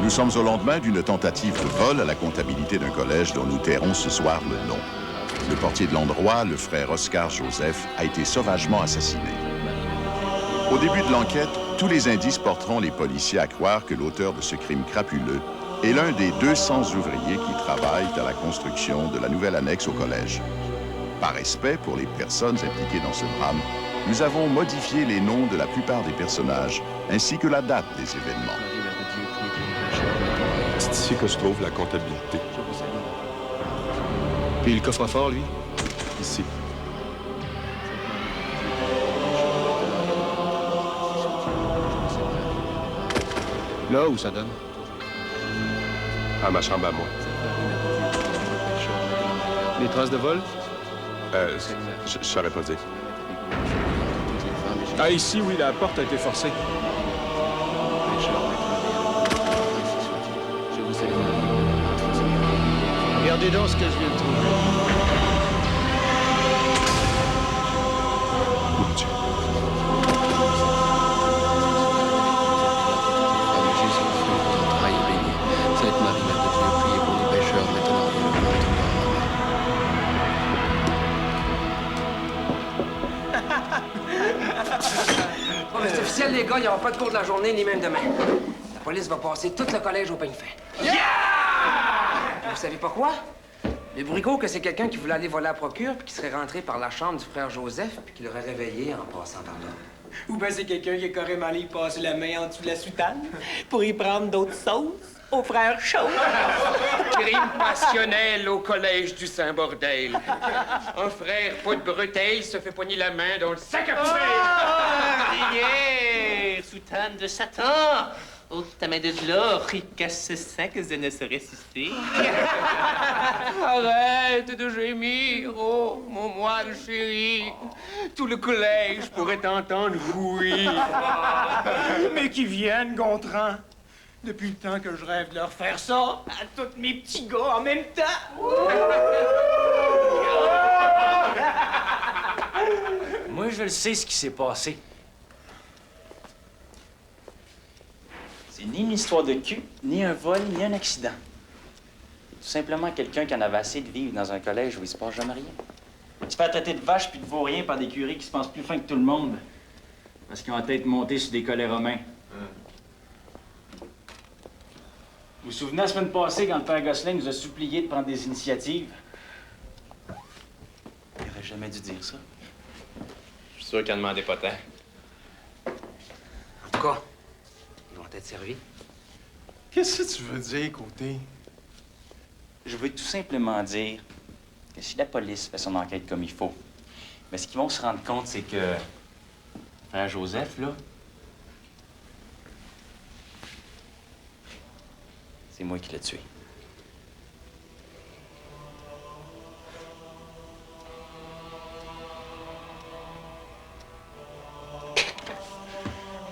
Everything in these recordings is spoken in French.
Nous sommes au lendemain d'une tentative de vol à la comptabilité d'un collège dont nous tairons ce soir le nom. Le portier de l'endroit, le frère Oscar Joseph, a été sauvagement assassiné. Au début de l'enquête, tous les indices porteront les policiers à croire que l'auteur de ce crime crapuleux est l'un des 200 ouvriers qui travaillent à la construction de la nouvelle annexe au collège. Par respect pour les personnes impliquées dans ce drame, nous avons modifié les noms de la plupart des personnages, ainsi que la date des événements. C'est ici que se trouve la comptabilité. Puis le coffre-fort, lui? Ici. Là où ça donne? À ma chambre à moi. Les traces de vol? Je saurais pas dire. Ah, ici, oui, la porte a été forcée. Regardez donc ce que je viens de trouver. Mon Dieu. Sainte Marie, Mère de Dieu, priez pour nous pécheurs, maintenant et à l'heure de notre mort. Bon, mais c'est officiel, les gars, il n'y aura pas de cours de la journée, ni même demain. La police va passer tout le collège au peigne fin. Yeah! Vous savez pas quoi? Le bricot, que c'est quelqu'un qui voulait aller voler à procure, puis qui serait rentré par la chambre du frère Joseph, puis qui l'aurait réveillé en passant par là. Ou bien c'est quelqu'un qui est carrément allé y passer la main en dessous de la soutane pour y prendre d'autres sauces au frère chaud. Crime passionnel au collège du Saint-Bordel. Un frère pas de bretelles se fait poigner la main dans le sac à poubelle. Yeah! Soutane de Satan! Oh, ta main de l'or, il casse ce sac que je ne se ressusciter. Arrête de gémir, oh, mon moine chéri. Tout le collège pourrait t'entendre oui. Mais qu'ils viennent, Gontran. Depuis le temps que je rêve de leur faire ça à tous mes petits gars en même temps. Moi, je le sais ce qui s'est passé. C'est ni une histoire de cul, ni un vol, ni un accident. Tout simplement quelqu'un qui en avait assez de vivre dans un collège où il se passe jamais rien. Se faire traiter de vache puis de vaurien par des curés qui se pensent plus fins que tout le monde. Parce qu'ils ont la tête montée sur des collets romains. Vous vous souvenez la semaine passée quand le père Gosselin nous a supplié de prendre des initiatives? Il aurait jamais dû dire ça. Je suis sûr qu'elle demandait pas tant. En tout cas, ils vont être servis. Qu'est-ce que tu veux dire, Côté? Je veux tout simplement dire que si la police fait son enquête comme il faut, mais ce qu'ils vont se rendre compte, c'est que frère Joseph, là, c'est moi qui l'ai tué.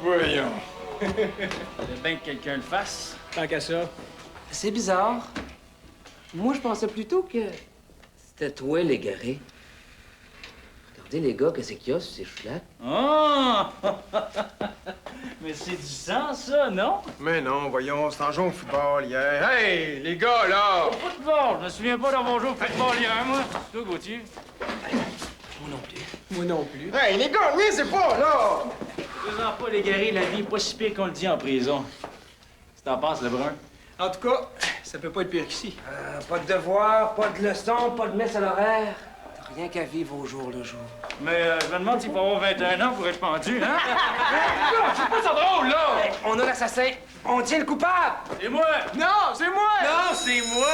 Voyons. Fallait bien que quelqu'un le fasse. Tant qu'à ça. C'est bizarre. Moi, je pensais plutôt que c'était toi, l'égaré. Regardez, les gars, qu'est-ce qu'il y a sur ces chouettes? Oh! Mais c'est du sang, ça, non? Mais non, voyons, c'est en jouant au football hier. Hey, les gars, là! Au football! Je me souviens pas d'avoir joué au football hier, moi. Toi, Gauthier? Moi non plus. Moi non plus. Hey, les gars, oui, c'est pas, là! Faisant pas les guéris, la vie est pas si pire qu'on le dit en prison. Si t'en penses, Lebrun? En tout cas, ça peut pas être pire qu'ici. Pas de devoir, pas de leçons, pas de messe à l'horaire. T'as rien qu'à vivre au jour le jour. Mais je me demande s'il faut avoir 21 ans pour être pendu, hein? C'est pas ça drôle, là! Hey, on a l'assassin. On tient le coupable. C'est moi! Non, c'est moi! Non, c'est moi!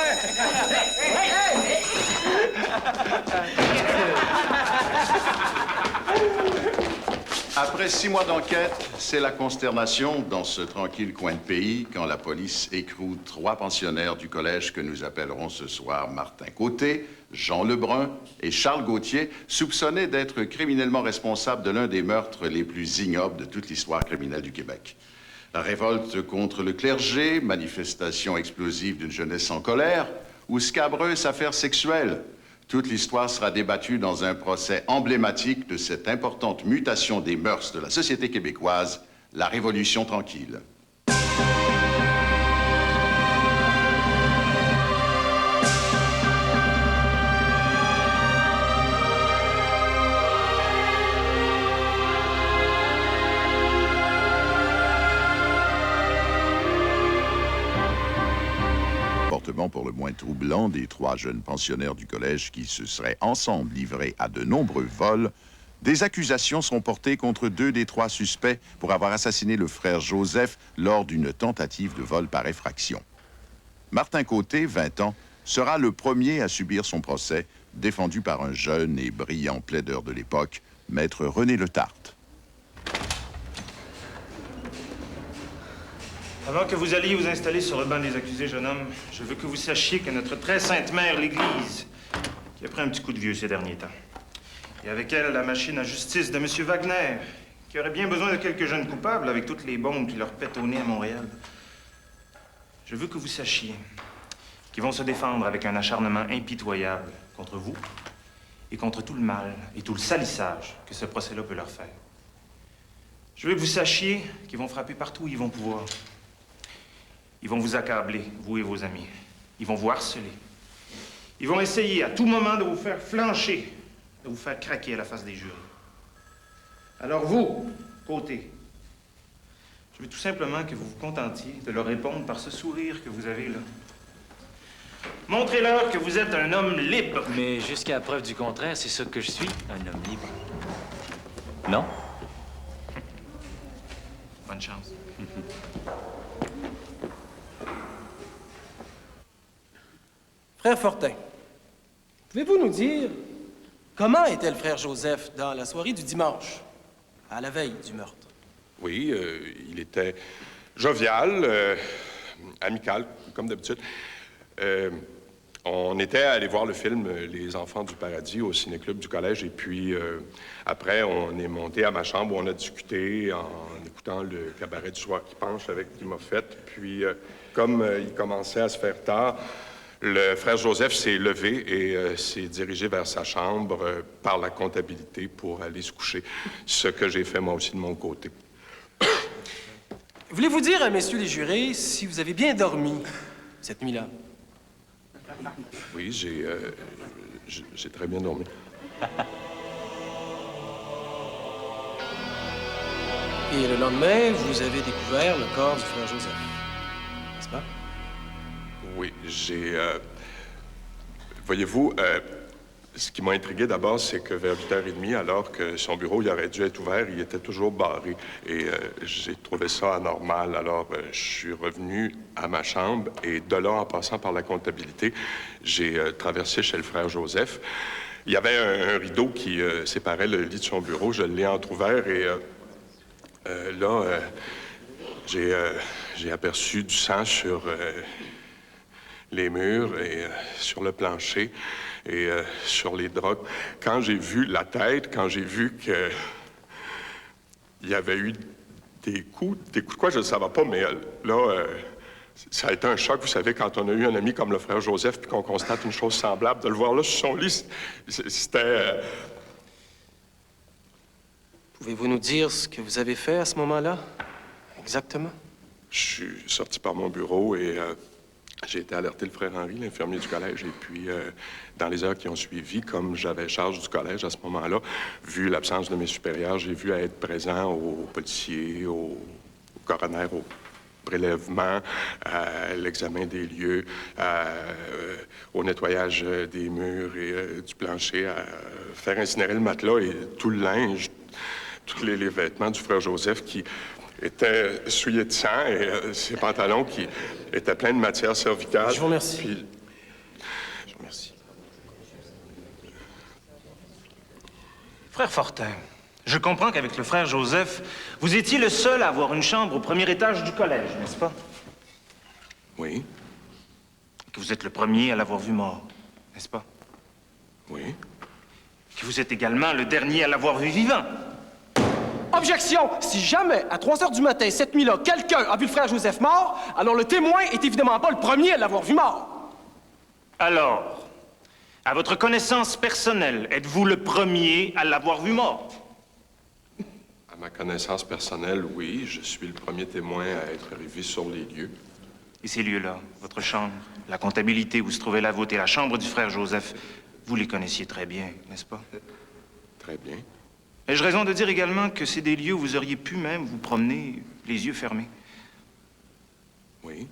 Après 6 mois d'enquête, c'est la consternation dans ce tranquille coin de pays quand la police écroule 3 pensionnaires du collège que nous appellerons ce soir Martin Côté, Jean Lebrun et Charles Gauthier, soupçonnés d'être criminellement responsables de l'un des meurtres les plus ignobles de toute l'histoire criminelle du Québec. Révolte contre le clergé, manifestation explosive d'une jeunesse en colère ou scabreuse affaire sexuelle. Toute l'histoire sera débattue dans un procès emblématique de cette importante mutation des mœurs de la société québécoise, la Révolution tranquille. blanc des 3 jeunes pensionnaires du collège qui se seraient ensemble livrés à de nombreux vols, des accusations sont portées contre 2 des 3 suspects pour avoir assassiné le frère Joseph lors d'une tentative de vol par effraction. Martin Côté, 20 ans, sera le premier à subir son procès, défendu par un jeune et brillant plaideur de l'époque, maître René Letarte. Avant que vous alliez vous installer sur le banc des accusés, jeune homme, je veux que vous sachiez que notre très sainte mère, l'Église, qui a pris un petit coup de vieux ces derniers temps, et avec elle, la machine à justice de M. Wagner, qui aurait bien besoin de quelques jeunes coupables avec toutes les bombes qui leur pètent au nez à Montréal. Je veux que vous sachiez qu'ils vont se défendre avec un acharnement impitoyable contre vous et contre tout le mal et tout le salissage que ce procès-là peut leur faire. Je veux que vous sachiez qu'ils vont frapper partout où ils vont pouvoir. Ils vont vous accabler, vous et vos amis. Ils vont vous harceler. Ils vont essayer à tout moment de vous faire flancher, de vous faire craquer à la face des jurys. Alors vous, Côté, je veux tout simplement que vous vous contentiez de leur répondre par ce sourire que vous avez là. Montrez-leur que vous êtes un homme libre. Mais jusqu'à la preuve du contraire, c'est ça que je suis, un homme libre. Non? Bonne chance. Frère Fortin, pouvez-vous nous dire comment était le frère Joseph dans la soirée du dimanche, à la veille du meurtre? Oui, il était jovial, amical, comme d'habitude. On était allé voir le film Les Enfants du Paradis au ciné-club du collège et puis après, on est monté à ma chambre où on a discuté en écoutant le cabaret du soir qui penche avec Guy Moffett. Puis, comme il commençait à se faire tard, le frère Joseph s'est levé et s'est dirigé vers sa chambre par la comptabilité pour aller se coucher, ce que j'ai fait moi aussi de mon côté. Voulez-vous dire à messieurs les jurés si vous avez bien dormi cette nuit-là? Oui, j'ai très bien dormi. Et le lendemain, vous avez découvert le corps du frère Joseph, n'est-ce pas? Oui, voyez-vous, ce qui m'a intrigué d'abord, c'est que vers 8h30, alors que son bureau il aurait dû être ouvert, il était toujours barré. Et j'ai trouvé ça anormal. Alors, je suis revenu à ma chambre et de là, en passant par la comptabilité, j'ai traversé chez le frère Joseph. Il y avait un rideau qui séparait le lit de son bureau. Je l'ai entrouvert et là, j'ai aperçu du sang sur les murs et sur le plancher et sur les draps. Quand j'ai vu la tête, quand j'ai vu que il y avait eu des coups de quoi, je ne savais pas, mais là, ça a été un choc, vous savez, quand on a eu un ami comme le frère Joseph puis qu'on constate une chose semblable, de le voir là sur son lit, c'était... Pouvez-vous nous dire ce que vous avez fait à ce moment-là, exactement? Je suis sorti par mon bureau et j'ai été alerter le frère Henri, l'infirmier du collège. Et puis, dans les heures qui ont suivi, comme j'avais charge du collège à ce moment-là, vu l'absence de mes supérieurs, j'ai vu à être présent aux policiers, au coroner, au prélèvement, à l'examen des lieux, au nettoyage des murs et du plancher, à faire incinérer le matelas et tout le linge, tous les vêtements du frère Joseph qui était souillé de sang et ses pantalons qui étaient pleins de matière cervicale. Je vous remercie. Puis... Je vous remercie. Frère Fortin, je comprends qu'avec le frère Joseph, vous étiez le seul à avoir une chambre au premier étage du collège, n'est-ce pas? Oui. Que vous êtes le premier à l'avoir vu mort, n'est-ce pas? Oui. Que vous êtes également le dernier à l'avoir vu vivant. Objection! Si jamais, à 3 heures du matin, cette nuit-là, quelqu'un a vu le frère Joseph mort, alors le témoin est évidemment pas le premier à l'avoir vu mort. Alors, à votre connaissance personnelle, êtes-vous le premier à l'avoir vu mort? À ma connaissance personnelle, oui. Je suis le premier témoin à être arrivé sur les lieux. Et ces lieux-là, votre chambre, la comptabilité où se trouvait la vôtre et la chambre du frère Joseph, vous les connaissiez très bien, n'est-ce pas? Très bien. Ai-je raison de dire également que c'est des lieux où vous auriez pu même vous promener les yeux fermés? Oui.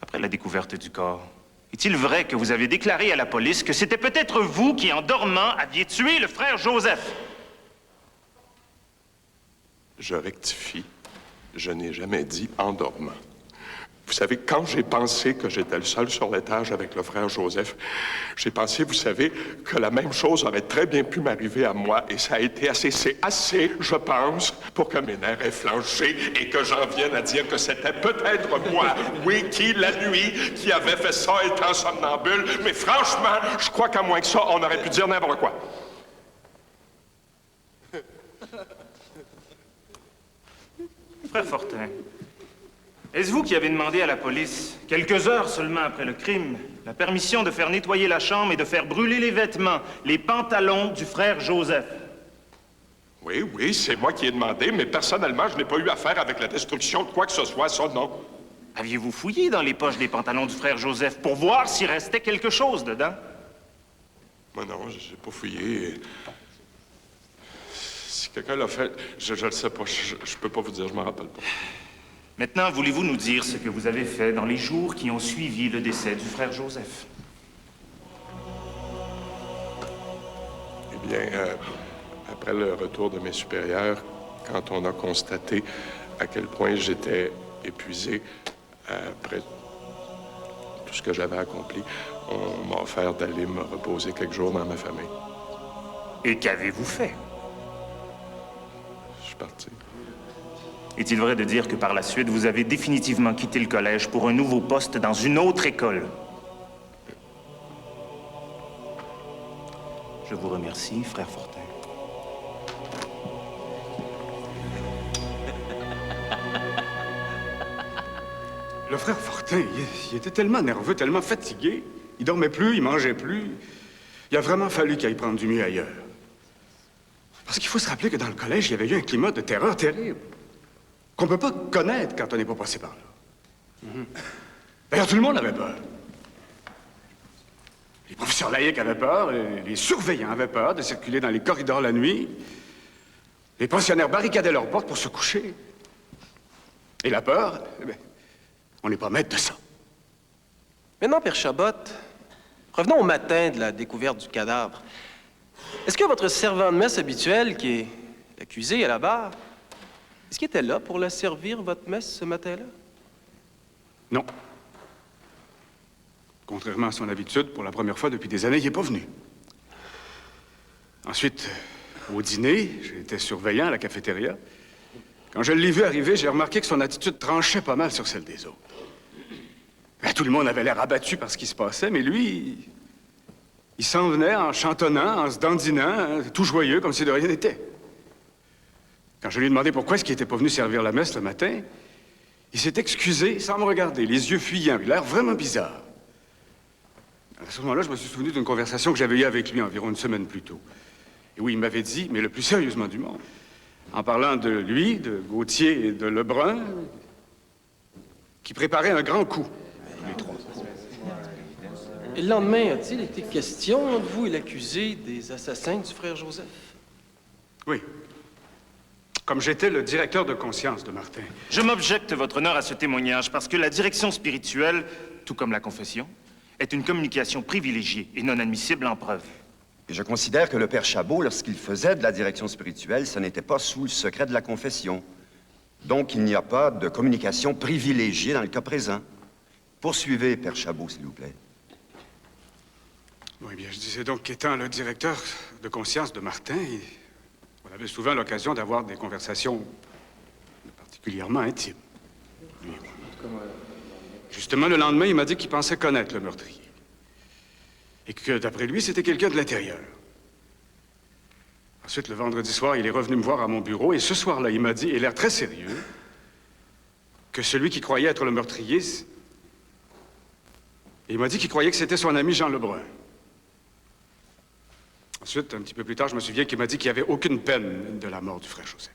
Après la découverte du corps Est-il vrai que vous avez déclaré à la police que c'était peut-être vous qui, en dormant, aviez tué le frère Joseph? Je rectifie. Je n'ai jamais dit en dormant. Vous savez, quand j'ai pensé que j'étais le seul sur l'étage avec le frère Joseph, j'ai pensé, vous savez, que la même chose aurait très bien pu m'arriver à moi, et ça a été assez, c'est assez, je pense, pour que mes nerfs aient flanché et que j'en vienne à dire que c'était peut-être moi, oui, qui, la nuit, qui avait fait ça étant somnambule, mais franchement, je crois qu'à moins que ça, on aurait pu dire n'importe quoi. Frère Fortin, est-ce vous qui avez demandé à la police, quelques heures seulement après le crime, la permission de faire nettoyer la chambre et de faire brûler les vêtements, les pantalons du frère Joseph? Oui, oui, c'est moi qui ai demandé, mais personnellement, je n'ai pas eu affaire avec la destruction de quoi que ce soit, ça, non. Aviez-vous fouillé dans les poches des pantalons du frère Joseph pour voir s'il restait quelque chose dedans? Moi, non, je n'ai pas fouillé. Si quelqu'un l'a fait, je ne le sais pas. Je peux pas vous dire, je m'en rappelle pas. Maintenant, voulez-vous nous dire ce que vous avez fait dans les jours qui ont suivi le décès du frère Joseph? Eh bien, après le retour de mes supérieurs, quand on a constaté à quel point j'étais épuisé après tout ce que j'avais accompli, on m'a offert d'aller me reposer quelques jours dans ma famille. Et qu'avez-vous fait? Je suis parti. Est-il vrai de dire que par la suite, vous avez définitivement quitté le collège pour un nouveau poste dans une autre école? Je vous remercie, frère Fortin. Le frère Fortin, il était tellement nerveux, tellement fatigué. Il dormait plus, il mangeait plus. Il a vraiment fallu qu'il aille prendre du mieux ailleurs. Parce qu'il faut se rappeler que dans le collège, il y avait eu un climat de terreur terrible qu'on ne peut pas connaître quand on n'est pas passé par là. D'ailleurs, tout le monde avait peur. Les professeurs laïcs avaient peur, les surveillants avaient peur de circuler dans les corridors la nuit. Les pensionnaires barricadaient leurs portes pour se coucher. Et la peur, eh bien, on n'est pas maître de ça. Maintenant, Père Chabot, revenons au matin de la découverte du cadavre. Est-ce que votre servant de messe habituel, qui est l'accusé à la barre, est-ce qu'il était là pour la servir, votre messe, ce matin-là? Non. Contrairement à son habitude, pour la première fois depuis des années, il n'est pas venu. Ensuite, au dîner, j'étais surveillant à la cafétéria. Quand je l'ai vu arriver, j'ai remarqué que son attitude tranchait pas mal sur celle des autres. Ben, tout le monde avait l'air abattu par ce qui se passait, mais lui, il s'en venait en chantonnant, en se dandinant, tout joyeux, comme si de rien n'était. Quand je lui ai demandé pourquoi est-ce qu'il n'était pas venu servir la messe le matin, il s'est excusé sans me regarder, les yeux fuyants, il a l'air vraiment bizarre. À ce moment-là, je me suis souvenu d'une conversation que j'avais eue avec lui environ une semaine plus tôt. Et où il m'avait dit, mais le plus sérieusement du monde, en parlant de lui, de Gauthier et de Lebrun, qui préparaient un grand coup, les trois. Et le lendemain, a-t-il été question, entre vous et l'accusé, des assassins du frère Joseph? Oui. Comme j'étais le directeur de conscience de Martin. Je m'objecte, votre honneur, à ce témoignage parce que la direction spirituelle, tout comme la confession, est une communication privilégiée et non admissible en preuve. Et je considère que le père Chabot, lorsqu'il faisait de la direction spirituelle, ce n'était pas sous le secret de la confession. Donc, il n'y a pas de communication privilégiée dans le cas présent. Poursuivez, père Chabot, s'il vous plaît. Oui, bien, je disais donc qu'étant le directeur de conscience de Martin, on avait souvent l'occasion d'avoir des conversations particulièrement intimes. Lui et moi. Justement, le lendemain, il m'a dit qu'il pensait connaître le meurtrier. Et que, d'après lui, c'était quelqu'un de l'intérieur. Ensuite, le vendredi soir, il est revenu me voir à mon bureau, et ce soir-là, il m'a dit, et l'air très sérieux, que celui qui croyait être le meurtrier, il m'a dit qu'il croyait que c'était son ami Jean Lebrun. Ensuite, un petit peu plus tard, je me souviens qu'il m'a dit qu'il n'y avait aucune peine de la mort du frère Joseph.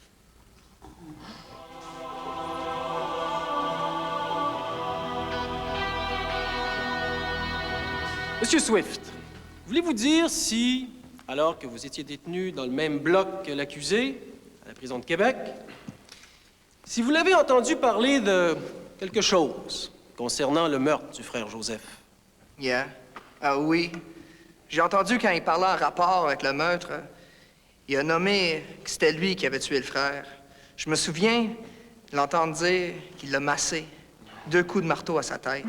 Monsieur Swift, voulez-vous dire si, alors que vous étiez détenu dans le même bloc que l'accusé, à la prison de Québec, si vous l'avez entendu parler de quelque chose concernant le meurtre du frère Joseph? Yeah. Ah oui. J'ai entendu quand il parlait en rapport avec le meurtre, il a nommé que c'était lui qui avait tué le frère. Je me souviens l'entendre dire qu'il l'a massé. 2 coups de marteau à sa tête,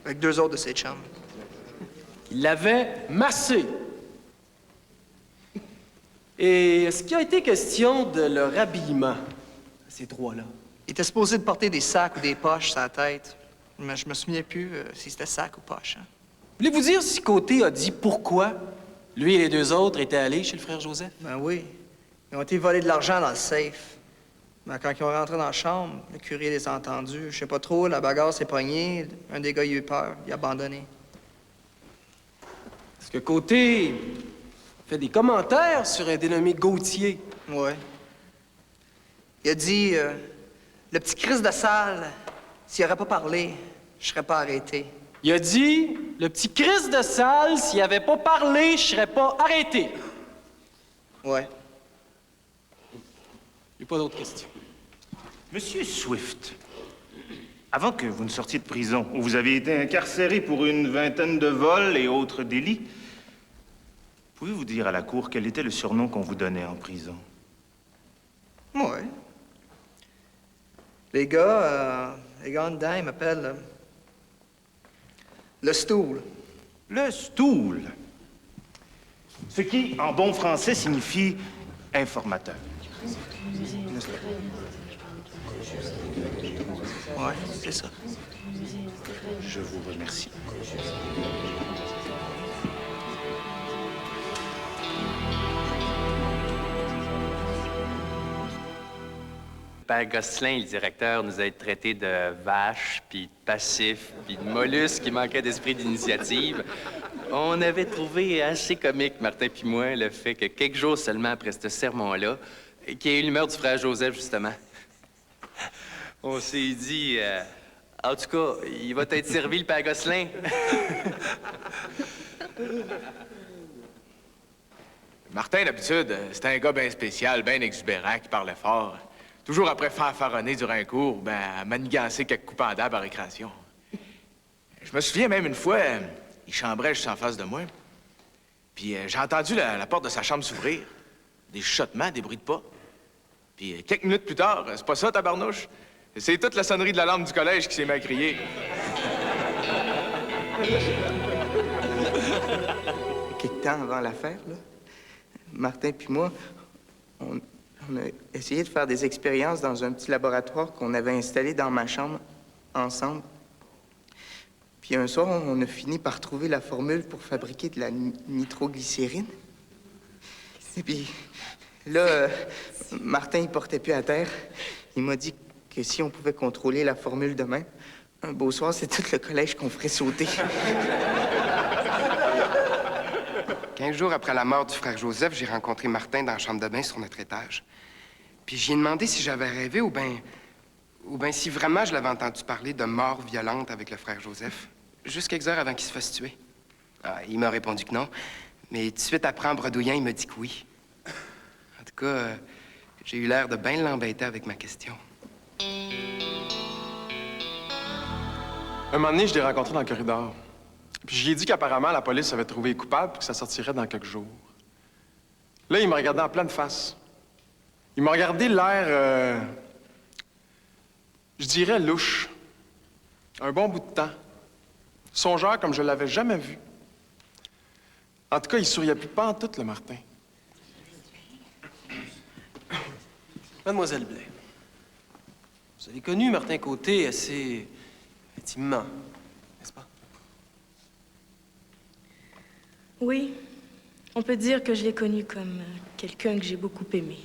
avec 2 autres de ses chums. Il l'avait massé. Et est-ce qu'il a été question de leur habillement, ces 3-là? Il était supposé de porter des sacs ou des poches sur la tête. Mais je me souviens plus si c'était sac ou poche. Hein? Voulez-vous dire si Côté a dit pourquoi lui et les 2 autres étaient allés chez le frère Joseph? Ben oui. Ils ont été volés de l'argent dans le safe. Ben, quand ils ont rentré dans la chambre, le curé les a entendus. Je sais pas trop, la bagarre s'est pognée. Un des gars, il a eu peur. Il a abandonné. Est-ce que Côté fait des commentaires sur un dénommé Gauthier? Ouais. Il a dit, le petit Christ de salle, s'il aurait pas parlé, je serais pas arrêté. Il a dit, le petit Christ de salle, s'il avait pas parlé, je serais pas arrêté. Ouais. J'ai pas d'autres questions. Monsieur Swift, avant que vous ne sortiez de prison, où vous avez été incarcéré pour une 20aine de vols et autres délits, pouvez-vous dire à la cour quel était le surnom qu'on vous donnait en prison? Ouais. Les gars en dedans, ils m'appellent le stool. Le stool. Ce qui, en bon français, signifie informateur. Ouais, c'est ça. Je vous remercie. Père Gosselin, le directeur, nous a traités de vaches, puis de passifs, puis de mollusques qui manquaient d'esprit d'initiative. On avait trouvé assez comique, Martin puis moi, le fait que quelques jours seulement après ce sermon-là, qu'il y ait eu l'humeur du frère Joseph, justement. On s'est dit, en tout cas, il va être servi, le Père Gosselin. Martin, d'habitude, c'était un gars bien spécial, bien exubérant, qui parlait fort. Toujours après fanfaronner durant un cours, ben, à manigancer quelques coups pendables à récréation. Je me souviens même une fois, il chambrait juste en face de moi. Puis j'ai entendu la porte de sa chambre s'ouvrir. Des chuchotements, des bruits de pas. Puis quelques minutes plus tard, c'est pas ça, tabarnouche? C'est toute la sonnerie de la lampe du collège qui s'est mis à crier. Quelque temps avant l'affaire, là, Martin puis moi, on a essayé de faire des expériences dans un petit laboratoire qu'on avait installé dans ma chambre ensemble. Puis un soir, on a fini par trouver la formule pour fabriquer de la nitroglycérine. Et puis là, Martin, il portait plus à terre. Il m'a dit que si on pouvait contrôler la formule demain, un beau soir, c'est tout le collège qu'on ferait sauter. 15 jours après la mort du frère Joseph, j'ai rencontré Martin dans la chambre de bain sur notre étage. Puis j'y ai demandé si j'avais rêvé ou bien si vraiment je l'avais entendu parler de mort violente avec le frère Joseph, juste quelques heures avant qu'il se fasse tuer. Ah, il m'a répondu que non, mais tout de suite après, en bredouillant, il m'a dit que oui. En tout cas, j'ai eu l'air de bien l'embêter avec ma question. Un moment donné, je l'ai rencontré dans le corridor. Puis je lui ai dit qu'apparemment, la police avait trouvé coupable et que ça sortirait dans quelques jours. Là, il m'a regardé en pleine face. Il m'a regardé l'air, je dirais louche. Un bon bout de temps. Songeur comme je l'avais jamais vu. En tout cas, il souriait plus pantoute, le Martin. Mademoiselle Blais, vous avez connu Martin Côté assez intimement, n'est-ce pas? Oui, on peut dire que je l'ai connu comme quelqu'un que j'ai beaucoup aimé.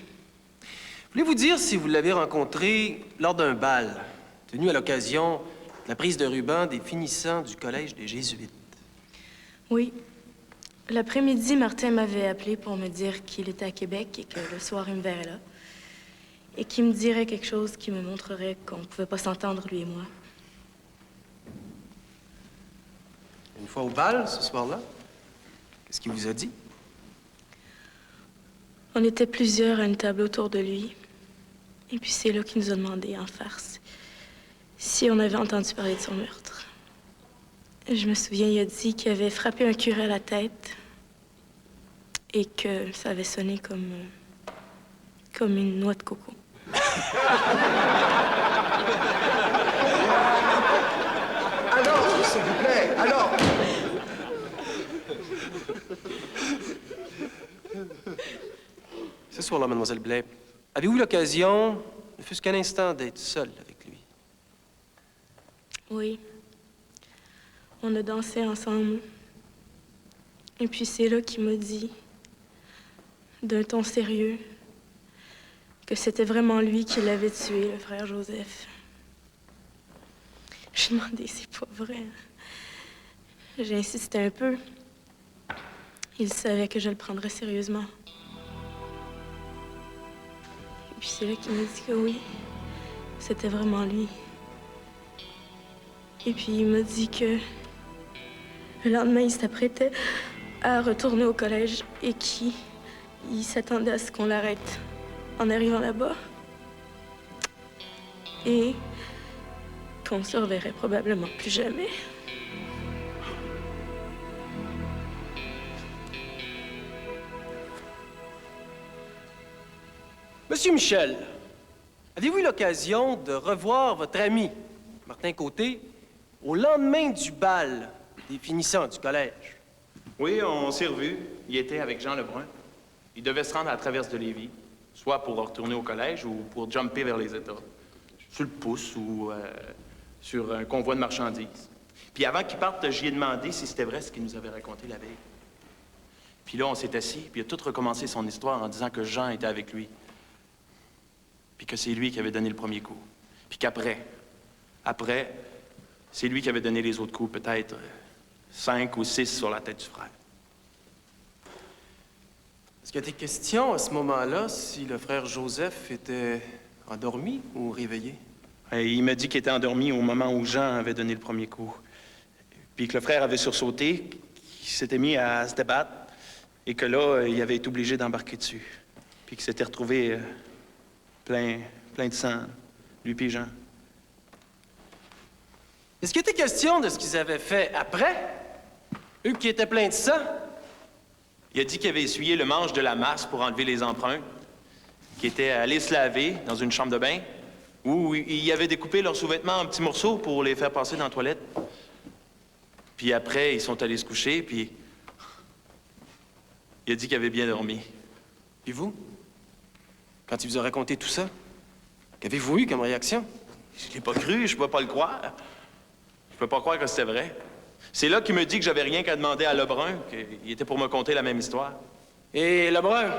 Voulez-vous dire si vous l'avez rencontré lors d'un bal, tenu à l'occasion de la prise de ruban des finissants du Collège des Jésuites? Oui. L'après-midi, Martin m'avait appelé pour me dire qu'il était à Québec et que le soir, il me verrait là. Et qu'il me dirait quelque chose qui me montrerait qu'on ne pouvait pas s'entendre, lui et moi. Une fois au bal, ce soir-là, qu'est-ce qu'il vous a dit? On était plusieurs à une table autour de lui. Et puis c'est là qu'il nous a demandé, en farce, si on avait entendu parler de son meurtre. Je me souviens, il a dit qu'il avait frappé un curé à la tête et que ça avait sonné comme une noix de coco. Alors, s'il vous plaît, alors... Ce soir-là, mademoiselle Blais, avez-vous eu l'occasion, ne fût-ce qu'un instant, d'être seule avec lui? Oui. On a dansé ensemble. Et puis c'est là qu'il m'a dit, d'un ton sérieux, que c'était vraiment lui qui l'avait tué, le frère Joseph. J'ai demandé, c'est pas vrai. J'ai insisté un peu. Il savait que je le prendrais sérieusement. Et puis c'est là qu'il m'a dit que oui, c'était vraiment lui. Et puis il m'a dit que le lendemain, il s'apprêtait à retourner au collège et qu'il s'attendait à ce qu'on l'arrête en arrivant là-bas. Et qu'on ne se reverrait probablement plus jamais. Monsieur Michel, avez-vous eu l'occasion de revoir votre ami, Martin Côté, au lendemain du bal des finissants du collège? Oui, on s'est revus. Il était avec Jean Lebrun. Il devait se rendre à la traverse de Lévis, soit pour retourner au collège ou pour jumper vers les États. Sur le pouce ou sur un convoi de marchandises. Puis avant qu'il parte, j'y ai demandé si c'était vrai ce qu'il nous avait raconté la veille. Puis là, on s'est assis, puis il a tout recommencé son histoire en disant que Jean était avec lui. Puis que c'est lui qui avait donné le premier coup. Puis qu'après, c'est lui qui avait donné les autres coups, peut-être 5 ou 6 sur la tête du frère. Est-ce qu'il y a des questions à ce moment-là si le frère Joseph était endormi ou réveillé? Il m'a dit qu'il était endormi au moment où Jean avait donné le premier coup. Puis que le frère avait sursauté, qu'il s'était mis à se débattre, et que là, il avait été obligé d'embarquer dessus. Puis qu'il s'était retrouvé plein de sang, lui puis Jean. Est-ce qu'il était question de ce qu'ils avaient fait après? Eux qui étaient pleins de sang? Il a dit qu'il avait essuyé le manche de la masse pour enlever les empreintes, qu'il était allé se laver dans une chambre de bain, où il avait découpé leurs sous-vêtements en petits morceaux pour les faire passer dans la toilette. Puis après, ils sont allés se coucher, puis il a dit qu'il avait bien dormi. Puis vous? Quand il vous a raconté tout ça, qu'avez-vous eu comme réaction? Je l'ai pas cru, je peux pas le croire. Je peux pas croire que c'était vrai. C'est là qu'il me dit que j'avais rien qu'à demander à Lebrun, qu'il était pour me conter la même histoire. Et Lebrun,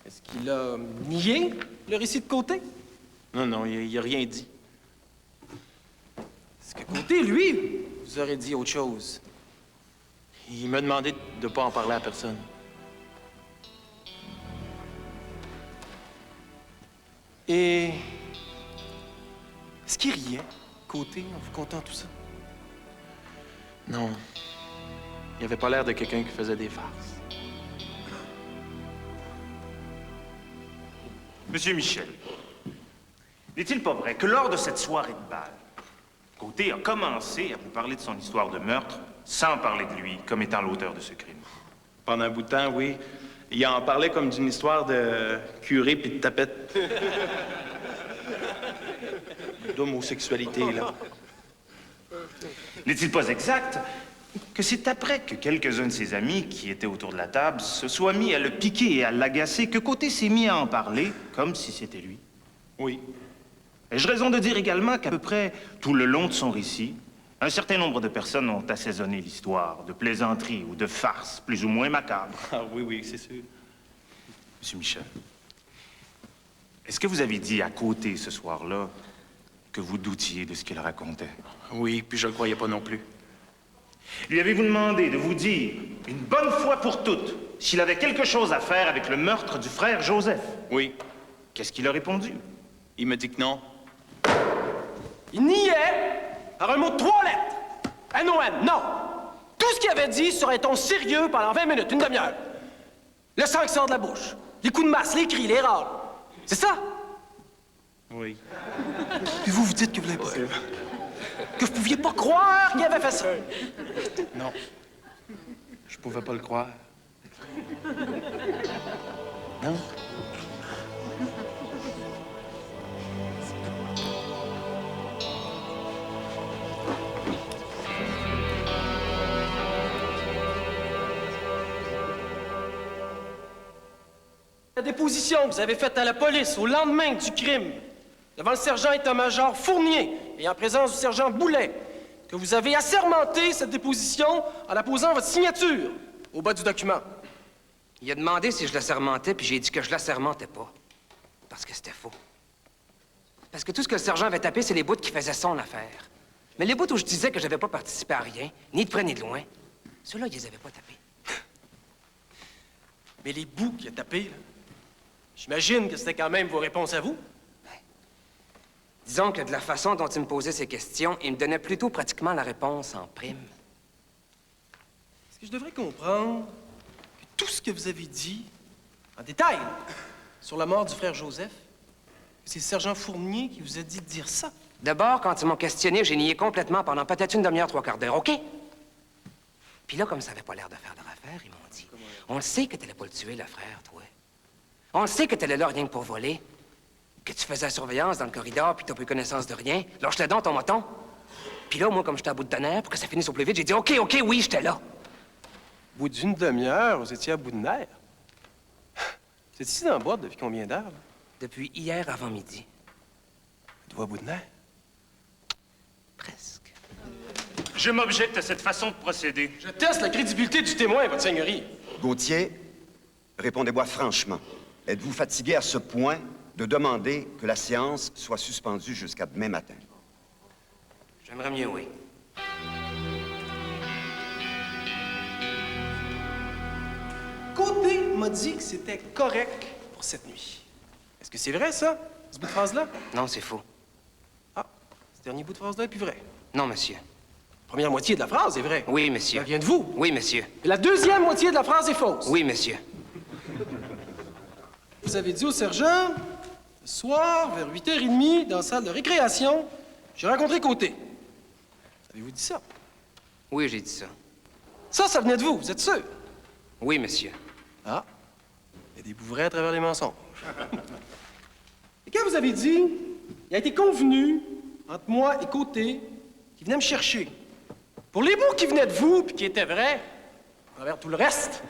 est-ce qu'il a nié le récit de Côté? Non, il a rien dit. Est-ce que Côté, lui, vous aurait dit autre chose? Il m'a demandé de pas en parler à personne. Et est-ce qu'il riait, Côté, en vous contant tout ça? Non. Il avait pas l'air de quelqu'un qui faisait des farces. Monsieur Michel, n'est-il pas vrai que lors de cette soirée de bal, Côté a commencé à vous parler de son histoire de meurtre sans parler de lui comme étant l'auteur de ce crime? Pendant un bout de temps, oui. Il en parlait comme d'une histoire de curé puis de tapette. D'homosexualité, là. N'est-il pas exact que c'est après que quelques-uns de ses amis qui étaient autour de la table se soient mis à le piquer et à l'agacer que Côté s'est mis à en parler comme si c'était lui? Oui. Ai-je raison de dire également qu'à peu près tout le long de son récit, un certain nombre de personnes ont assaisonné l'histoire de plaisanteries ou de farces plus ou moins macabres? Ah oui, c'est sûr. Monsieur Michel, est-ce que vous avez dit à Côté ce soir-là que vous doutiez de ce qu'il racontait? Oui, puis je le croyais pas non plus. Lui avez-vous demandé de vous dire, une bonne fois pour toutes, s'il avait quelque chose à faire avec le meurtre du frère Joseph? Oui. Qu'est-ce qu'il a répondu? Il me dit que non. Il niait par un mot de 3 lettres. N-O-N, non. Tout ce qu'il avait dit sur un ton sérieux pendant 20 minutes, une demi-heure. Le sang qui sort de la bouche, les coups de masse, les cris, les râles. C'est ça? Oui. Puis vous dites que vous l'avez pas. Que vous pouviez pas croire qu'il avait fait ça. Non. Je pouvais pas le croire. Non. La déposition que vous avez faite à la police au lendemain du crime, devant le sergent état-major Fournier et en présence du sergent Boulet, que vous avez assermenté cette déposition en la posant votre signature au bas du document. Il a demandé si je l'assermentais, puis j'ai dit que je l'assermentais pas. Parce que c'était faux. Parce que tout ce que le sergent avait tapé, c'est les bouts qui faisaient son affaire. Mais les bouts où je disais que j'avais pas participé à rien, ni de près ni de loin, ceux-là, ils les avaient pas tapés. Mais les bouts qu'il a tapés, là, j'imagine que c'était quand même vos réponses à vous. Disons que de la façon dont il me posait ces questions, il me donnait plutôt pratiquement la réponse en prime. Est-ce que je devrais comprendre que tout ce que vous avez dit, en détail, sur la mort du frère Joseph, c'est le sergent Fournier qui vous a dit de dire ça? D'abord, quand ils m'ont questionné, j'ai nié complètement pendant peut-être une demi-heure, 3/4 d'heure, OK? Puis là, comme ça avait pas l'air de faire leur affaire, ils m'ont dit, on le sait que t'allais pas le tuer, le frère, toi. On le sait que t'allais là rien que pour voler. Que tu faisais la surveillance dans le corridor, puis t'as plus connaissance de rien. Lâche-le donc, ton moton. Puis là, moi, comme j'étais à bout de tonnerre, pour que ça finisse au plus vite, j'ai dit, OK, oui, j'étais là. Au bout d'une demi-heure, vous étiez à bout de nerfs. Vous êtes ici dans la boîte depuis combien d'heures, là? Depuis hier avant midi. Êtes-vous à bout de nerfs? Presque. Je m'objecte à cette façon de procéder. Je teste la crédibilité du témoin, votre seigneurie. Gauthier, répondez-moi franchement. Êtes-vous fatigué à ce point de demander que la séance soit suspendue jusqu'à demain matin? J'aimerais mieux, oui. Côté m'a dit que c'était correct pour cette nuit. Est-ce que c'est vrai, ça, ce bout de phrase-là? Non, c'est faux. Ah, ce dernier bout de phrase-là est plus vrai. Non, monsieur. La première moitié de la phrase est vraie. Oui, monsieur. Ça vient de vous. Oui, monsieur. Et la deuxième moitié de la phrase est fausse. Oui, monsieur. Vous avez dit au sergent, ce soir, vers 8h30, dans la salle de récréation, j'ai rencontré Côté. Avez-vous dit ça? Oui, j'ai dit ça. Ça venait de vous, vous êtes sûr? Oui, monsieur. Ah, il y a des bouvrets à travers les mensonges. Et quand vous avez dit, il a été convenu entre moi et Côté qu'il venait me chercher. Pour les bouts qui venaient de vous, puis qui étaient vrais, envers tout le reste.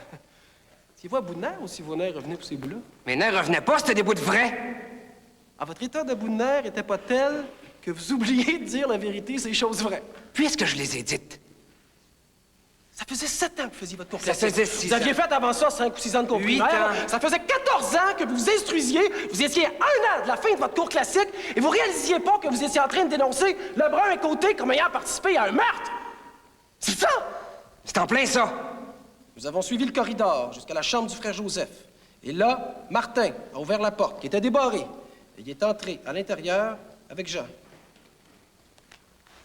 Si vous à bout de nerfs ou si vos nerfs revenaient pour ces bouts-là? Mes nerfs revenaient pas, c'était des bouts de vrai. Ah, votre état de bout de nerfs était pas tel que vous oubliez de dire la vérité, ces choses vraies. Puisque je les ai dites. Ça faisait 7 ans que vous faisiez votre cours Ça classique. faisait 6 Vous aviez ans. fait avant ça 5 ou 6 ans de cours 8 primaire. ans. Ça faisait 14 ans que vous vous instruisiez. Vous étiez à 1 an de la fin de votre cours classique et vous réalisiez pas que vous étiez en train de dénoncer Lebrun et Côté comme ayant participé à un meurtre. C'est ça! C'est en plein ça. Nous avons suivi le corridor jusqu'à la chambre du frère Joseph. Et là, Martin a ouvert la porte qui était débarrée. Et il est entré à l'intérieur avec Jean.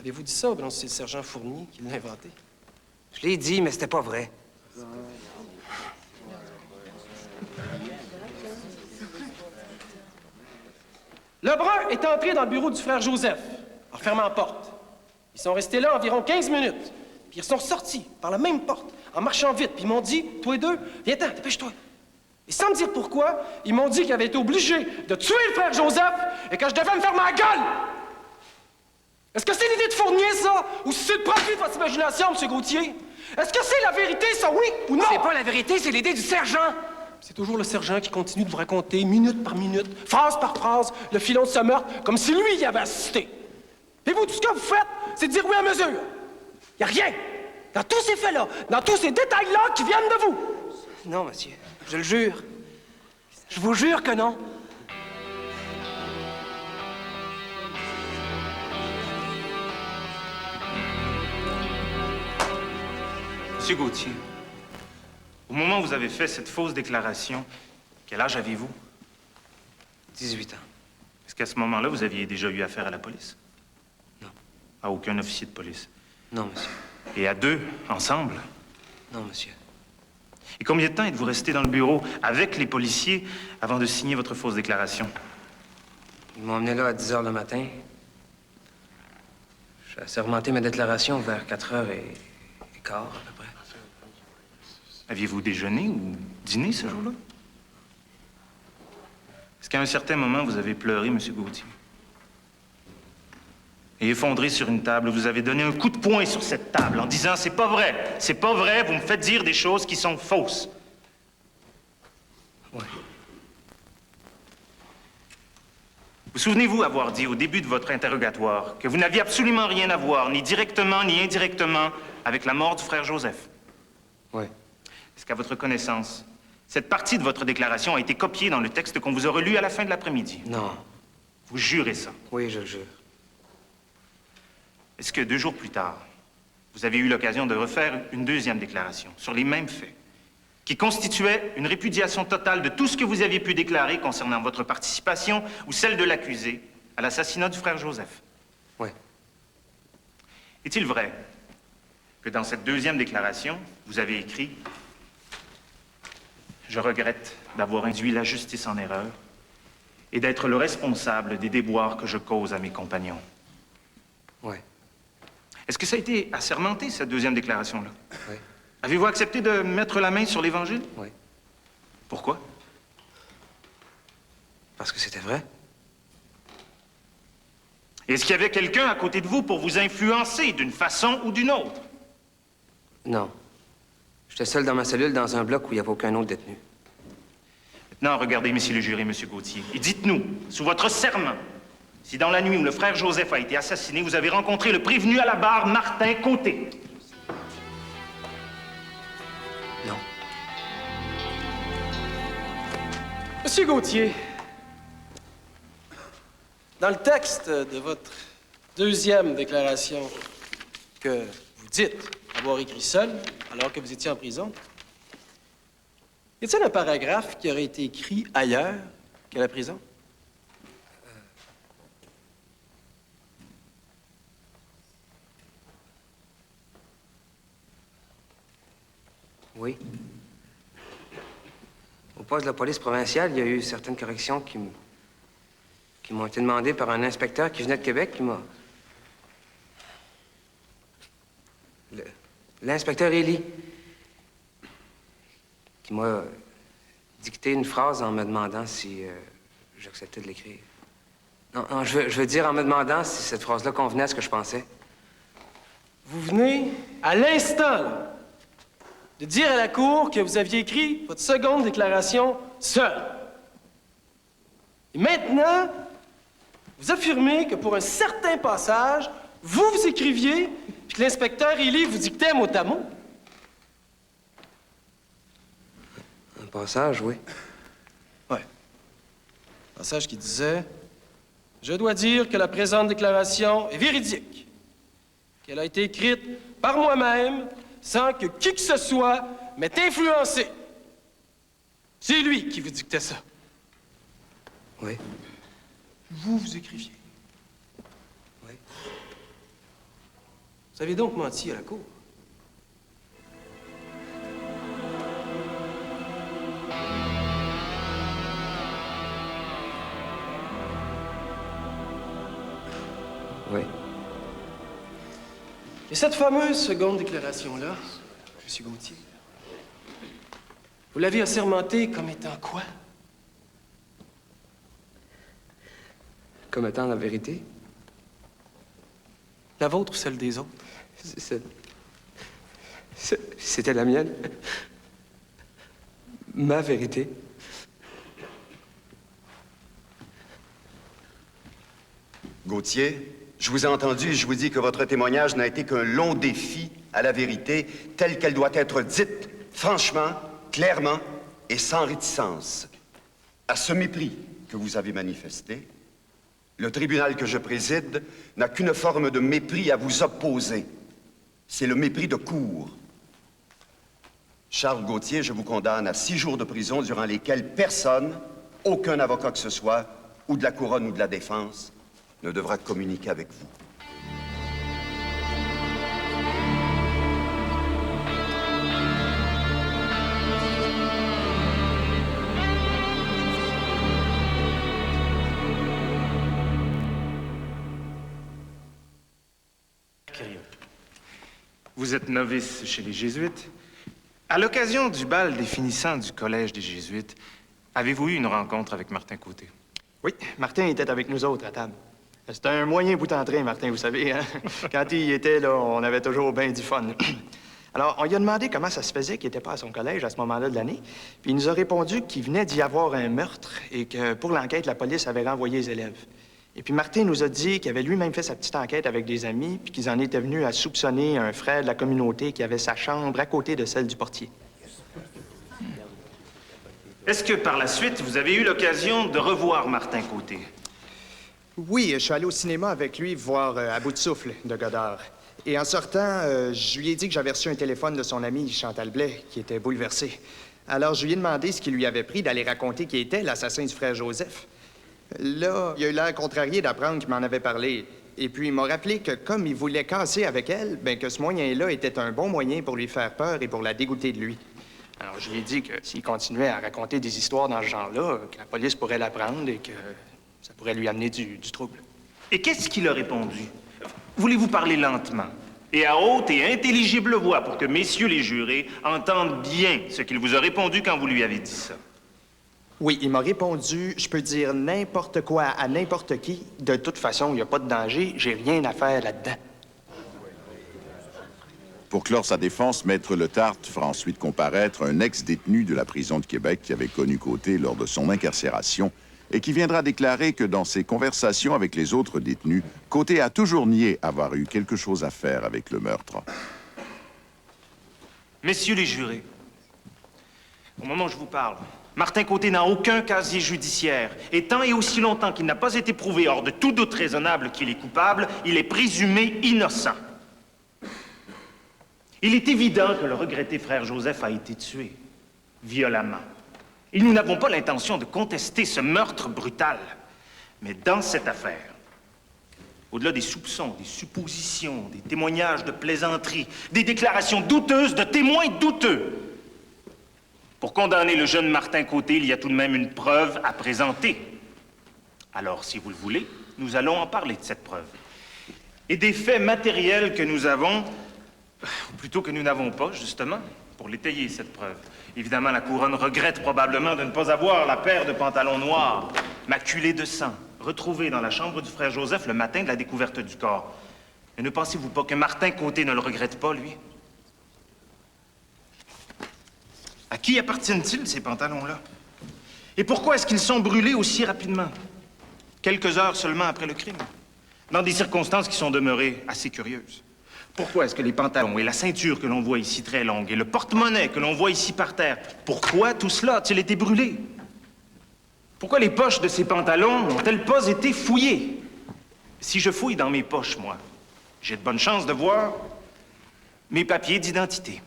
Avez-vous dit ça ou bien c'est le sergent Fournier qui l'a inventé? Je l'ai dit, mais c'était pas vrai. Lebrun est entré dans le bureau du frère Joseph en fermant la porte. Ils sont restés là environ 15 minutes. Puis ils sont sortis par la même porte en marchant vite. Puis ils m'ont dit, toi et deux, viens-t'en, dépêche-toi. Et sans me dire pourquoi, ils m'ont dit qu'ils avaient été obligés de tuer le frère Joseph et que je devais me faire ma gueule. Est-ce que c'est l'idée de Fournier, ça? Ou c'est le produit de votre imagination, M. Gauthier? Est-ce que c'est la vérité, ça, oui ou non? C'est pas la vérité, c'est l'idée du sergent. C'est toujours le sergent qui continue de vous raconter, minute par minute, phrase par phrase, le filon de ce meurtre, comme si lui y avait assisté. Et vous, tout ce que vous faites, c'est de dire oui à mesure. Il n'y a rien dans tous ces faits-là, dans tous ces détails-là qui viennent de vous. Non, monsieur, je le jure. Je vous jure que non. Monsieur Gauthier, au moment où vous avez fait cette fausse déclaration, quel âge aviez-vous? 18 ans. Est-ce qu'à ce moment-là, vous aviez déjà eu affaire à la police? Non. À aucun officier de police? Non, monsieur. Et à deux, ensemble? Non, monsieur. Et combien de temps êtes-vous resté dans le bureau avec les policiers avant de signer votre fausse déclaration? Ils m'ont emmené là à 10 h le matin. J'ai assermenté ma déclaration vers 4h15, à peu près. Aviez-vous déjeuné ou dîné ce jour-là? Est-ce qu'à un certain moment, vous avez pleuré, M. Gauthier? Et effondré sur une table, vous avez donné un coup de poing sur cette table en disant « C'est pas vrai! C'est pas vrai! Vous me faites dire des choses qui sont fausses! » Oui. Vous souvenez-vous avoir dit au début de votre interrogatoire que vous n'aviez absolument rien à voir, ni directement ni indirectement, avec la mort du frère Joseph? Oui. Est-ce qu'à votre connaissance, cette partie de votre déclaration a été copiée dans le texte qu'on vous aura lu à la fin de l'après-midi? Non. Vous jurez ça? Oui, je le jure. Est-ce que 2 jours plus tard, vous avez eu l'occasion de refaire une deuxième déclaration sur les mêmes faits, qui constituait une répudiation totale de tout ce que vous aviez pu déclarer concernant votre participation ou celle de l'accusé à l'assassinat du frère Joseph? Oui. Est-il vrai que dans cette deuxième déclaration, vous avez écrit « Je regrette d'avoir induit la justice en erreur et d'être le responsable des déboires que je cause à mes compagnons. » Oui. Est-ce que ça a été assermenté, cette deuxième déclaration-là? Oui. Avez-vous accepté de mettre la main sur l'Évangile? Oui. Pourquoi? Parce que c'était vrai. Est-ce qu'il y avait quelqu'un à côté de vous pour vous influencer d'une façon ou d'une autre? Non. J'étais seul dans ma cellule dans un bloc où il n'y avait aucun autre détenu. Maintenant, regardez, messieurs le jury, monsieur Gauthier, et dites-nous, sous votre serment, si dans la nuit où le frère Joseph a été assassiné, vous avez rencontré le prévenu à la barre, Martin Côté. Non. Monsieur Gauthier, dans le texte de votre deuxième déclaration que vous dites avoir écrit seul alors que vous étiez en prison, y a-t-il un paragraphe qui aurait été écrit ailleurs qu'à la prison? Oui. Au poste de la police provinciale, il y a eu certaines corrections qui m'ont été demandées par un inspecteur qui venait de Québec, qui m'a... L'inspecteur Élie, qui m'a dicté une phrase en me demandant si j'acceptais de l'écrire. Non, je veux dire en me demandant si cette phrase-là convenait à ce que je pensais. Vous venez, à l'instant, là, de dire à la Cour que vous aviez écrit votre seconde déclaration seul. Et maintenant, vous affirmez que pour un certain passage, vous écriviez, puis que l'inspecteur Élie vous dictait mot à mot. Un passage, oui. Oui. Un passage qui disait « Je dois dire que la présente déclaration est véridique, qu'elle a été écrite par moi-même, sans que qui que ce soit m'ait influencé. » C'est lui qui vous dictait ça. Oui. Vous écriviez. Oui. Vous avez donc menti à la Cour. Oui. Et cette fameuse seconde déclaration-là, M. Gauthier, vous l'avez assermentée comme étant quoi? Comme étant la vérité? La vôtre ou celle des autres? C'était la mienne. Ma vérité. Gauthier, je vous ai entendu et je vous dis que votre témoignage n'a été qu'un long défi à la vérité telle qu'elle doit être dite franchement, clairement et sans réticence. À ce mépris que vous avez manifesté, le tribunal que je préside n'a qu'une forme de mépris à vous opposer. C'est le mépris de cour. Charles Gauthier, je vous condamne à 6 jours de prison durant lesquels personne, aucun avocat que ce soit, ou de la couronne ou de la défense, ne devra communiquer avec vous. Vous êtes novice chez les Jésuites. À l'occasion du bal des finissants du Collège des Jésuites, avez-vous eu une rencontre avec Martin Côté? Oui, Martin était avec nous autres à table. C'était un moyen bout en train, Martin, vous savez. Hein? Quand il y était, là, on avait toujours bien du fun. Alors, on lui a demandé comment ça se faisait qu'il n'était pas à son collège à ce moment-là de l'année. Puis il nous a répondu qu'il venait d'y avoir un meurtre et que pour l'enquête, la police avait renvoyé les élèves. Et puis Martin nous a dit qu'il avait lui-même fait sa petite enquête avec des amis puis qu'ils en étaient venus à soupçonner un frère de la communauté qui avait sa chambre à côté de celle du portier. Est-ce que par la suite, vous avez eu l'occasion de revoir Martin Côté? Oui, je suis allé au cinéma avec lui voir À bout de souffle de Godard. Et en sortant, je lui ai dit que j'avais reçu un téléphone de son ami Chantal Blais, qui était bouleversé. Alors, je lui ai demandé ce qui lui avait pris d'aller raconter qui était l'assassin du frère Joseph. Là, il a eu l'air contrarié d'apprendre qu'il m'en avait parlé. Et puis, il m'a rappelé que comme il voulait casser avec elle, bien que ce moyen-là était un bon moyen pour lui faire peur et pour la dégoûter de lui. Alors, je lui ai dit que s'il continuait à raconter des histoires dans ce genre-là, que la police pourrait l'apprendre et que ça pourrait lui amener du trouble. Et qu'est-ce qu'il a répondu? Voulez-vous parler lentement et à haute et intelligible voix pour que messieurs les jurés entendent bien ce qu'il vous a répondu quand vous lui avez dit ça? Oui, il m'a répondu, je peux dire n'importe quoi à n'importe qui. De toute façon, il n'y a pas de danger, j'ai rien à faire là-dedans. Pour clore sa défense, Maître Letarte fera ensuite comparaître un ex-détenu de la prison de Québec qui avait connu Côté lors de son incarcération et qui viendra déclarer que dans ses conversations avec les autres détenus, Côté a toujours nié avoir eu quelque chose à faire avec le meurtre. Messieurs les jurés, au moment où je vous parle, Martin Côté n'a aucun casier judiciaire. Et tant et aussi longtemps qu'il n'a pas été prouvé hors de tout doute raisonnable qu'il est coupable, il est présumé innocent. Il est évident que le regretté frère Joseph a été tué, violemment. Et nous n'avons pas l'intention de contester ce meurtre brutal. Mais dans cette affaire, au-delà des soupçons, des suppositions, des témoignages de plaisanterie, des déclarations douteuses de témoins douteux, pour condamner le jeune Martin Côté, il y a tout de même une preuve à présenter. Alors, si vous le voulez, nous allons en parler de cette preuve. Et des faits matériels que nous avons, ou plutôt que nous n'avons pas, justement, pour l'étayer, cette preuve. Évidemment, la couronne regrette probablement de ne pas avoir la paire de pantalons noirs, maculés de sang, retrouvés dans la chambre du frère Joseph le matin de la découverte du corps. Et ne pensez-vous pas que Martin Côté ne le regrette pas, lui? À qui appartiennent-ils, ces pantalons-là? Et pourquoi est-ce qu'ils sont brûlés aussi rapidement? Quelques heures seulement après le crime. Dans des circonstances qui sont demeurées assez curieuses. Pourquoi est-ce que les pantalons et la ceinture que l'on voit ici très longue et le porte-monnaie que l'on voit ici par terre, pourquoi tout cela a-t-il été brûlé? Pourquoi les poches de ces pantalons n'ont-elles pas été fouillées? Si je fouille dans mes poches, moi, j'ai de bonnes chances de voir mes papiers d'identité.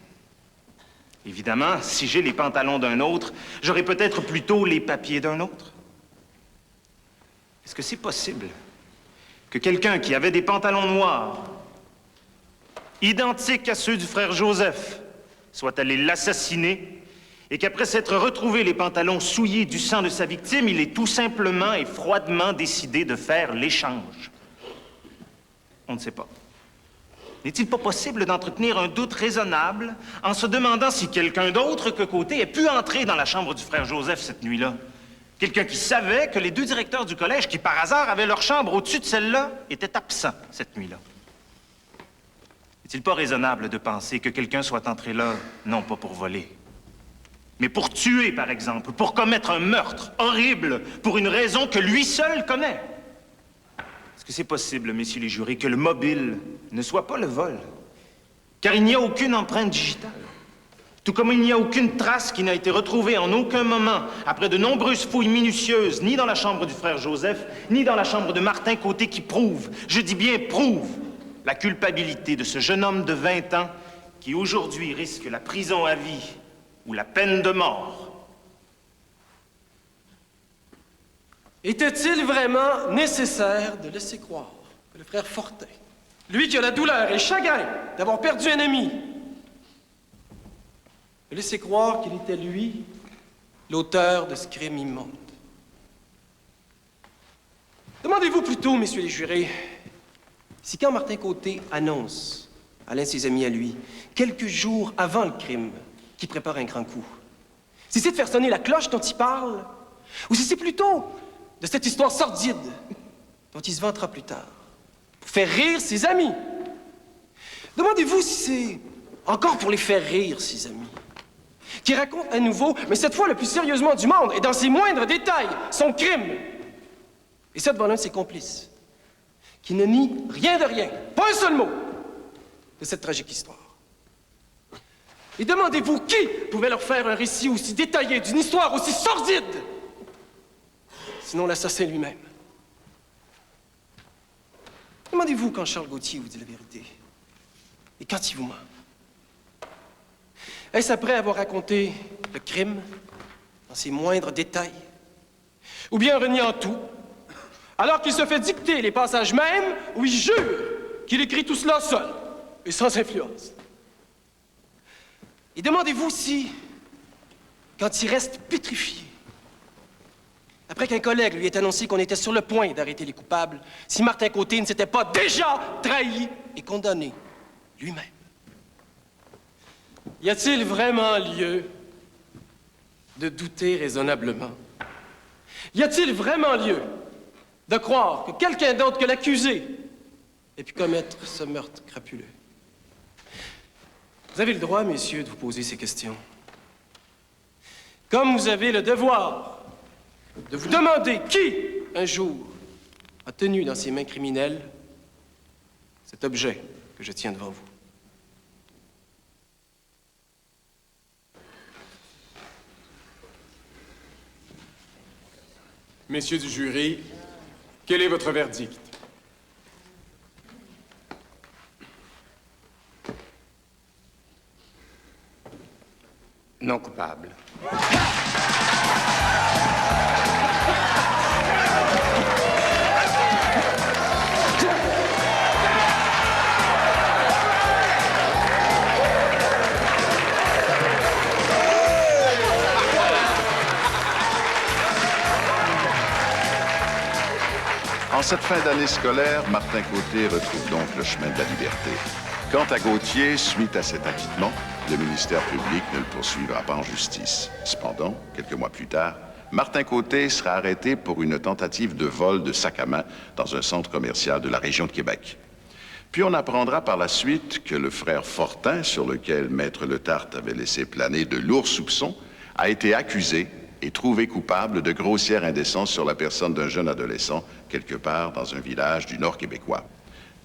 Évidemment, si j'ai les pantalons d'un autre, j'aurai peut-être plutôt les papiers d'un autre. Est-ce que c'est possible que quelqu'un qui avait des pantalons noirs identiques à ceux du frère Joseph, soit allé l'assassiner, et qu'après s'être retrouvé les pantalons souillés du sang de sa victime, il ait tout simplement et froidement décidé de faire l'échange? On ne sait pas. N'est-il pas possible d'entretenir un doute raisonnable en se demandant si quelqu'un d'autre que Côté ait pu entrer dans la chambre du frère Joseph cette nuit-là? Quelqu'un qui savait que les deux directeurs du collège, qui par hasard avaient leur chambre au-dessus de celle-là, étaient absents cette nuit-là. N'est-il pas raisonnable de penser que quelqu'un soit entré là, non pas pour voler, mais pour tuer, par exemple, pour commettre un meurtre horrible, pour une raison que lui seul connaît? Est-ce que c'est possible, messieurs les jurés, que le mobile ne soit pas le vol? Car il n'y a aucune empreinte digitale. Tout comme il n'y a aucune trace qui n'a été retrouvée en aucun moment, après de nombreuses fouilles minutieuses, ni dans la chambre du frère Joseph, ni dans la chambre de Martin Côté, qui prouve, je dis bien prouve, la culpabilité de ce jeune homme de 20 ans qui aujourd'hui risque la prison à vie ou la peine de mort. Était-il vraiment nécessaire de laisser croire que le frère Fortin, lui qui a la douleur et le chagrin d'avoir perdu un ami, de laisser croire qu'il était, lui, l'auteur de ce crime immonde? Demandez-vous plutôt, messieurs les jurés, si quand Martin Côté annonce à l'un de ses amis à lui, quelques jours avant le crime, qui prépare un grand coup? Si c'est de faire sonner la cloche dont il parle, ou si c'est plutôt de cette histoire sordide dont il se vantera plus tard, pour faire rire ses amis? Demandez-vous si c'est encore pour les faire rire, ses amis, qui raconte à nouveau, mais cette fois le plus sérieusement du monde, et dans ses moindres détails, son crime. Et ça devant l'un de ses complices, qui ne nie rien de rien, pas un seul mot, de cette tragique histoire. Et demandez-vous qui pouvait leur faire un récit aussi détaillé d'une histoire aussi sordide, sinon l'assassin lui-même. Demandez-vous quand Charles Gauthier vous dit la vérité, et quand il vous ment. Est-ce après avoir raconté le crime dans ses moindres détails, ou bien reniant tout, alors qu'il se fait dicter les passages mêmes où il jure qu'il écrit tout cela seul et sans influence? Et demandez-vous si, quand il reste pétrifié, après qu'un collègue lui ait annoncé qu'on était sur le point d'arrêter les coupables, si Martin Côté ne s'était pas déjà trahi et condamné lui-même. Y a-t-il vraiment lieu de douter raisonnablement? Y a-t-il vraiment lieu de croire que quelqu'un d'autre que l'accusé ait pu commettre ce meurtre crapuleux? Vous avez le droit, messieurs, de vous poser ces questions. Comme vous avez le devoir de vous demander qui, un jour, a tenu dans ses mains criminelles cet objet que je tiens devant vous. Messieurs du jury, quel est votre verdict? Non coupable. En cette fin d'année scolaire, Martin Côté retrouve donc le chemin de la liberté. Quant à Gauthier, suite à cet acquittement, le ministère public ne le poursuivra pas en justice. Cependant, quelques mois plus tard, Martin Côté sera arrêté pour une tentative de vol de sac à main dans un centre commercial de la région de Québec. Puis on apprendra par la suite que le frère Fortin, sur lequel Maître Letarte avait laissé planer de lourds soupçons, a été accusé et trouvé coupable de grossière indécence sur la personne d'un jeune adolescent quelque part dans un village du Nord québécois.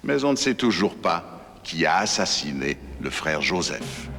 Mais on ne sait toujours pas qui a assassiné le frère Joseph.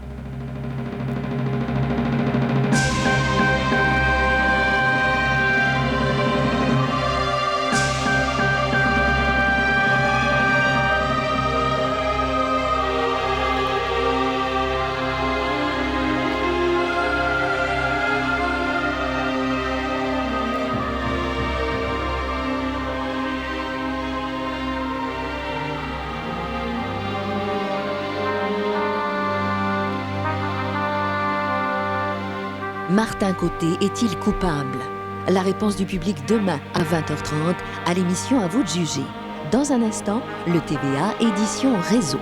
Martin Côté est-il coupable? La réponse du public demain à 20h30 à l'émission À vous de juger. Dans un instant, le TVA édition Réseau.